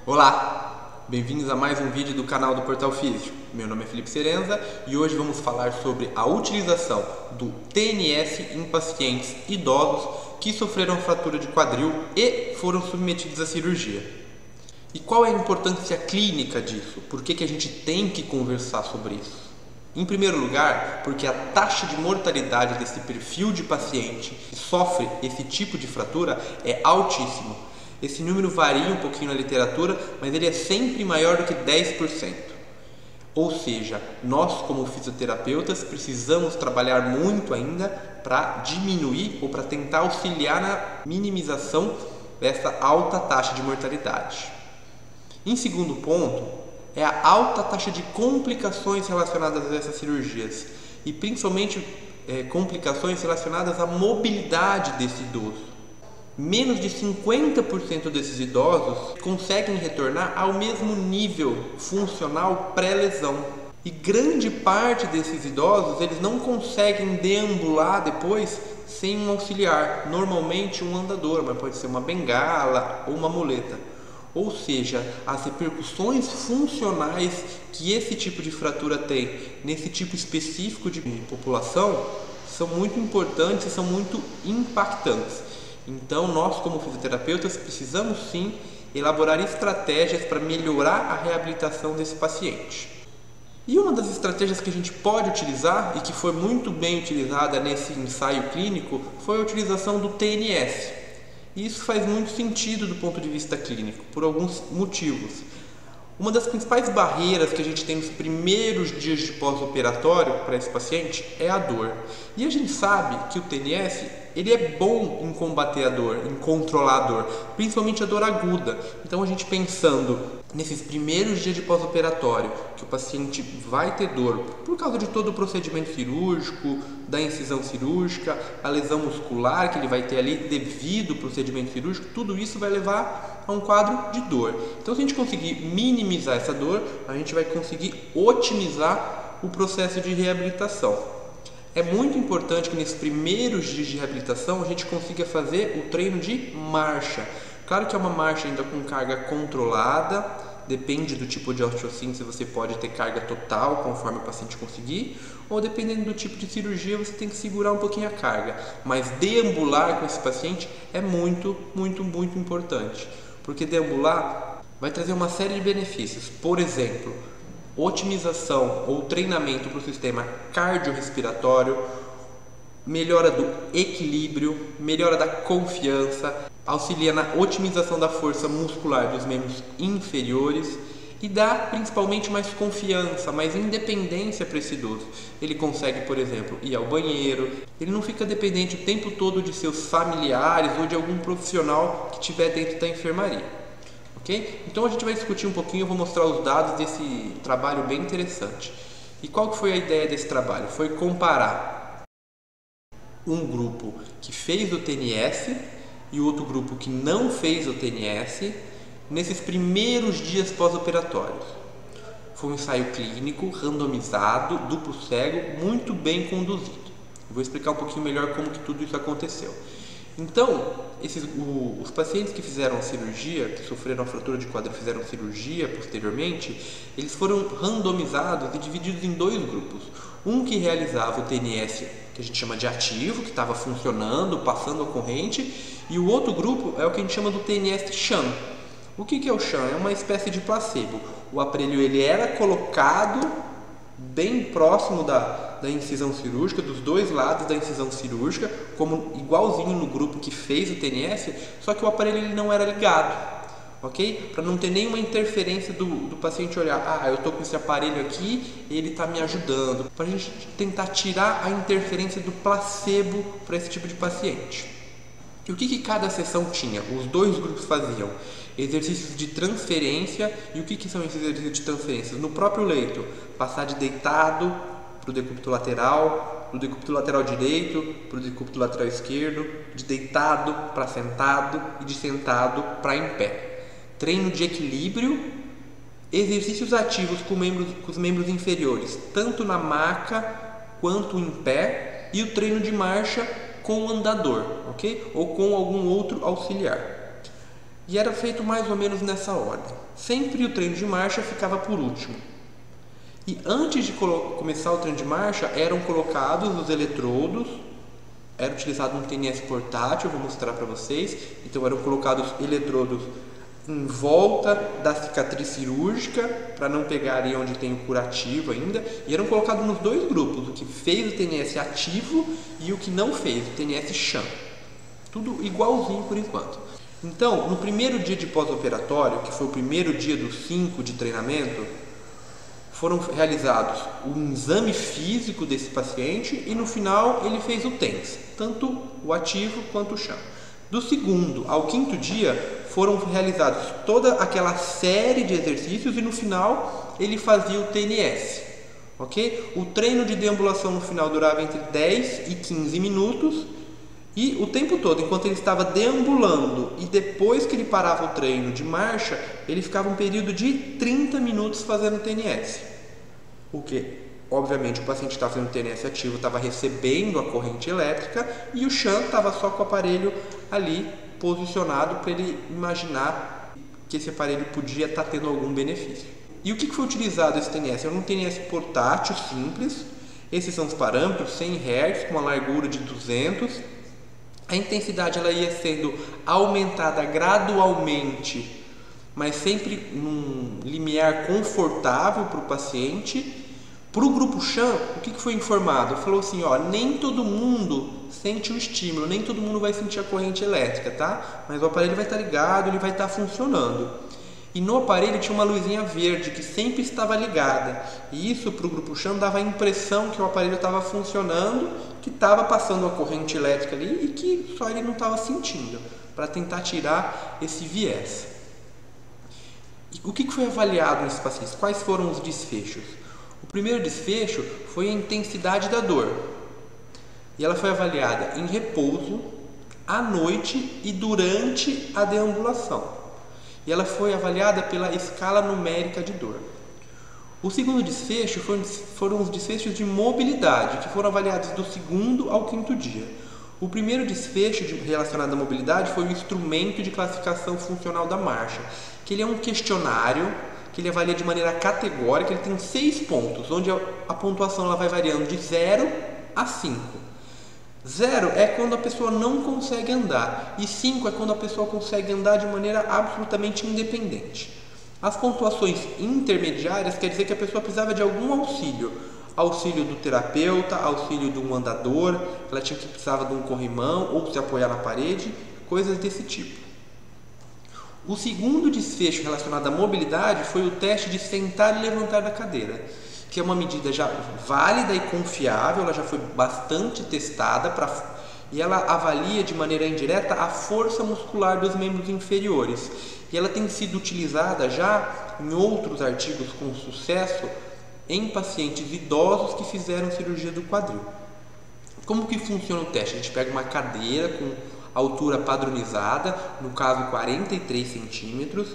Olá, bem-vindos a mais um vídeo do canal do Portal Físio. Meu nome é Felipe Serenza e hoje vamos falar sobre a utilização do TNS em pacientes idosos que sofreram fratura de quadril e foram submetidos à cirurgia. E qual é a importância clínica disso? Por que a gente tem que conversar sobre isso? Em primeiro lugar, porque a taxa de mortalidade desse perfil de paciente que sofre esse tipo de fratura é altíssimo. Esse número varia um pouquinho na literatura, mas ele é sempre maior do que 10%. Ou seja, nós como fisioterapeutas precisamos trabalhar muito ainda para diminuir ou para tentar auxiliar na minimização dessa alta taxa de mortalidade. Em segundo ponto, é a alta taxa de complicações relacionadas a essas cirurgias e principalmente complicações relacionadas à mobilidade desse idoso. Menos de 50% desses idosos conseguem retornar ao mesmo nível funcional pré-lesão. E grande parte desses idosos, eles não conseguem deambular depois sem um auxiliar, normalmente um andador, mas pode ser uma bengala ou uma muleta. Ou seja, as repercussões funcionais que esse tipo de fratura tem nesse tipo específico de população são muito importantes e são muito impactantes. Então, nós como fisioterapeutas precisamos sim elaborar estratégias para melhorar a reabilitação desse paciente. E uma das estratégias que a gente pode utilizar e que foi muito bem utilizada nesse ensaio clínico foi a utilização do TNS. E isso faz muito sentido do ponto de vista clínico, por alguns motivos. Uma das principais barreiras que a gente tem nos primeiros dias de pós-operatório para esse paciente é a dor. E a gente sabe que o TNS ele é bom em combater a dor, em controlar a dor, principalmente a dor aguda. Então a gente pensando nesses primeiros dias de pós-operatório, que o paciente vai ter dor por causa de todo o procedimento cirúrgico, da incisão cirúrgica, a lesão muscular que ele vai ter ali devido ao procedimento cirúrgico, tudo isso vai levar a um quadro de dor. Então se a gente conseguir minimizar essa dor, a gente vai conseguir otimizar o processo de reabilitação. É muito importante que nesses primeiros dias de reabilitação a gente consiga fazer o treino de marcha. Claro que é uma marcha ainda com carga controlada, depende do tipo de osteossíntese, você pode ter carga total conforme o paciente conseguir, ou dependendo do tipo de cirurgia você tem que segurar um pouquinho a carga. Mas deambular com esse paciente é muito importante, porque deambular vai trazer uma série de benefícios. Por exemplo, otimização ou treinamento para o sistema cardiorrespiratório, melhora do equilíbrio, melhora da confiança, auxilia na otimização da força muscular dos membros inferiores e dá principalmente mais confiança, mais independência para esse idoso. Ele consegue, por exemplo, ir ao banheiro, ele não fica dependente o tempo todo de seus familiares ou de algum profissional que estiver dentro da enfermaria. Okay? Então a gente vai discutir um pouquinho, eu vou mostrar os dados desse trabalho bem interessante. E qual que foi a ideia desse trabalho? Foi comparar um grupo que fez o TNS e outro grupo que não fez o TNS nesses primeiros dias pós-operatórios. Foi um ensaio clínico, randomizado, duplo cego, muito bem conduzido. Eu vou explicar um pouquinho melhor como que tudo isso aconteceu. Então, os pacientes que fizeram a cirurgia, que sofreram a fratura de quadril e fizeram cirurgia posteriormente, eles foram randomizados e divididos em dois grupos. Um que realizava o TNS, que a gente chama de ativo, que estava funcionando, passando a corrente, e o outro grupo é o que a gente chama do TNS sham. O que é o sham? É uma espécie de placebo. O aparelho ele era colocado bem próximo da incisão cirúrgica, dos dois lados da incisão cirúrgica, como igualzinho no grupo que fez o TNS, só que o aparelho ele não era ligado, ok? Para não ter nenhuma interferência do paciente olhar, eu estou com esse aparelho aqui, ele está me ajudando, para a gente tentar tirar a interferência do placebo para esse tipo de paciente. E o que cada sessão tinha? Os dois grupos faziam exercícios de transferência. E o que são esses exercícios de transferência? No próprio leito, passar de deitado para o decúbito lateral, do decúbito lateral direito para o decúbito lateral esquerdo, de deitado para sentado e de sentado para em pé. Treino de equilíbrio, exercícios ativos com os membros inferiores, tanto na maca quanto em pé, e o treino de marcha com o andador, ok? Ou com algum outro auxiliar. E era feito mais ou menos nessa ordem. Sempre o treino de marcha ficava por último. E antes de começar o treino de marcha, eram colocados os eletrodos. Era utilizado um TNS portátil, vou mostrar para vocês. Então eram colocados eletrodos em volta da cicatriz cirúrgica, para não pegarem onde tem o curativo ainda. E eram colocados nos dois grupos, o que fez o TNS ativo e o que não fez, o TNS sham. Tudo igualzinho por enquanto. Então, no primeiro dia de pós-operatório, que foi o primeiro dia dos 5 de treinamento, foram realizados um exame físico desse paciente e no final ele fez o TENS, tanto o ativo quanto o sham. Do segundo ao 5º dia foram realizados toda aquela série de exercícios e no final ele fazia o TNS, ok? O treino de deambulação no final durava entre 10 e 15 minutos e o tempo todo, enquanto ele estava deambulando e depois que ele parava o treino de marcha, ele ficava um período de 30 minutos fazendo TNS. O que, obviamente, o paciente estava fazendo TNS ativo, estava recebendo a corrente elétrica e o sham estava só com o aparelho ali posicionado para ele imaginar que esse aparelho podia estar tendo algum benefício. E o que foi utilizado esse TNS? É um TNS portátil simples. Esses são os parâmetros, 100 Hz com uma largura de 200. A intensidade ela ia sendo aumentada gradualmente, mas sempre num limiar confortável para o paciente. Para o grupo sham, o que foi informado? Falou assim, ó, nem todo mundo sente o estímulo, nem todo mundo vai sentir a corrente elétrica, tá? Mas o aparelho vai estar ligado, ele vai estar funcionando. E no aparelho tinha uma luzinha verde que sempre estava ligada. E isso para o grupo sham dava a impressão que o aparelho estava funcionando, que estava passando a corrente elétrica ali e que só ele não estava sentindo, para tentar tirar esse viés. E o que foi avaliado nesses pacientes? Quais foram os desfechos? O primeiro desfecho foi a intensidade da dor. E ela foi avaliada em repouso, à noite e durante a deambulação. E ela foi avaliada pela escala numérica de dor. O segundo desfecho foram os desfechos de mobilidade, que foram avaliados do 2º ao 5º dia. O primeiro desfecho relacionado à mobilidade foi o instrumento de classificação funcional da marcha, que ele é um questionário que ele avalia de maneira categórica. Ele tem 6 pontos, onde a pontuação ela vai variando de 0 a 5. 0 é quando a pessoa não consegue andar e 5 é quando a pessoa consegue andar de maneira absolutamente independente. As pontuações intermediárias quer dizer que a pessoa precisava de algum auxílio. Auxílio do terapeuta, auxílio de um andador, ela precisava de um corrimão ou se apoiar na parede, coisas desse tipo. O segundo desfecho relacionado à mobilidade foi o teste de sentar e levantar da cadeira, que é uma medida já válida e confiável, ela já foi bastante testada e ela avalia de maneira indireta a força muscular dos membros inferiores. E ela tem sido utilizada já em outros artigos com sucesso em pacientes idosos que fizeram cirurgia do quadril. Como que funciona o teste? A gente pega uma cadeira com altura padronizada, no caso 43 centímetros,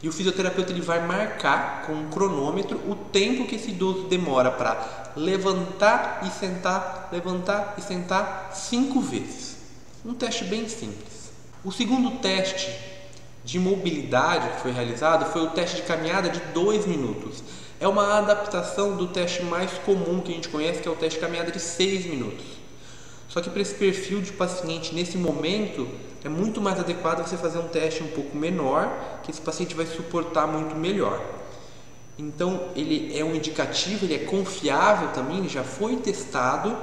e o fisioterapeuta ele vai marcar com um cronômetro o tempo que esse idoso demora para levantar e sentar 5 vezes. Um teste bem simples. O segundo teste de mobilidade que foi realizado foi o teste de caminhada de 2 minutos. É uma adaptação do teste mais comum que a gente conhece, que é o teste de caminhada de 6 minutos. Só que para esse perfil de paciente, nesse momento, é muito mais adequado você fazer um teste um pouco menor, que esse paciente vai suportar muito melhor. Então, ele é um indicativo, ele é confiável também, ele já foi testado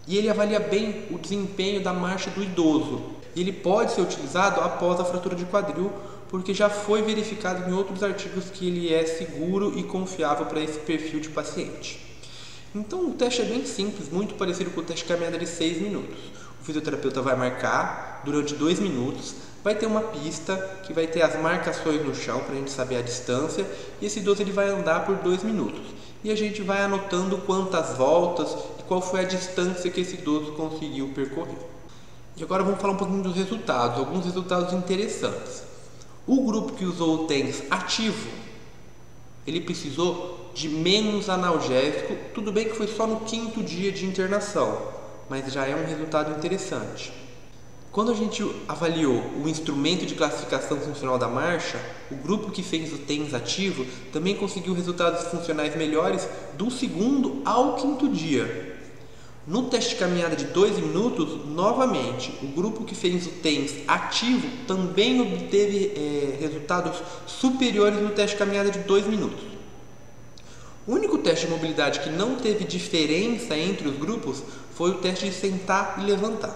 e ele avalia bem o desempenho da marcha do idoso. E ele pode ser utilizado após a fratura de quadril, porque já foi verificado em outros artigos que ele é seguro e confiável para esse perfil de paciente. Então o teste é bem simples, muito parecido com o teste de caminhada de 6 minutos. O fisioterapeuta vai marcar durante 2 minutos, vai ter uma pista que vai ter as marcações no chão para a gente saber a distância, e esse idoso ele vai andar por 2 minutos. E a gente vai anotando quantas voltas e qual foi a distância que esse idoso conseguiu percorrer. E agora vamos falar um pouquinho dos resultados, alguns resultados interessantes. O grupo que usou o TENS ativo, ele precisou de menos analgésico, tudo bem que foi só no 5º dia de internação, mas já é um resultado interessante. Quando a gente avaliou o instrumento de classificação funcional da marcha, o grupo que fez o TENS ativo também conseguiu resultados funcionais melhores do 2º ao 5º dia. No teste de caminhada de 2 minutos, novamente, o grupo que fez o TENS ativo também obteve resultados superiores no teste de caminhada de 2 minutos. O único teste de mobilidade que não teve diferença entre os grupos foi o teste de sentar e levantar.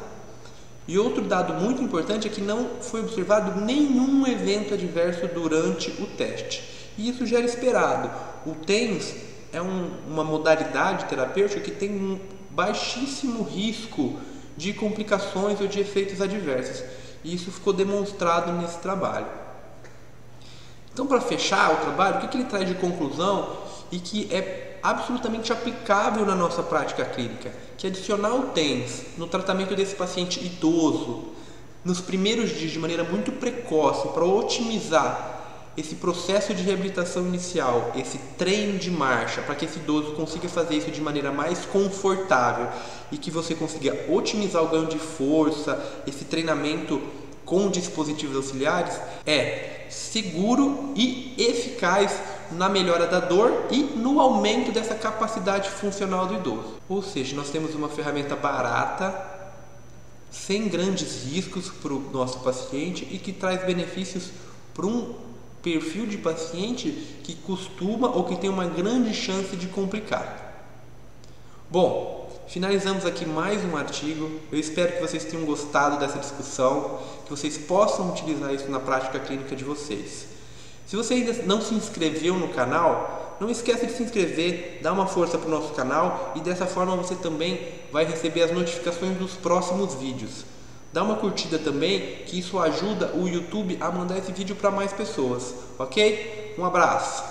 E outro dado muito importante é que não foi observado nenhum evento adverso durante o teste. E isso já era esperado. O TENS é uma modalidade terapêutica que tem um baixíssimo risco de complicações ou de efeitos adversos. E isso ficou demonstrado nesse trabalho. Então, para fechar o trabalho, o que ele traz de conclusão e que é absolutamente aplicável na nossa prática clínica, que adicionar o TENS no tratamento desse paciente idoso nos primeiros dias de maneira muito precoce para otimizar esse processo de reabilitação inicial, esse treino de marcha, para que esse idoso consiga fazer isso de maneira mais confortável e que você consiga otimizar o ganho de força, esse treinamento com dispositivos auxiliares, é seguro e eficaz na melhora da dor e no aumento dessa capacidade funcional do idoso. Ou seja, nós temos uma ferramenta barata, sem grandes riscos para o nosso paciente e que traz benefícios para um perfil de paciente que costuma ou que tem uma grande chance de complicar. Bom, finalizamos aqui mais um artigo. Eu espero que vocês tenham gostado dessa discussão, que vocês possam utilizar isso na prática clínica de vocês. Se você ainda não se inscreveu no canal, não esqueça de se inscrever, dá uma força para o nosso canal e dessa forma você também vai receber as notificações dos próximos vídeos. Dá uma curtida também, que isso ajuda o YouTube a mandar esse vídeo para mais pessoas, ok? Um abraço!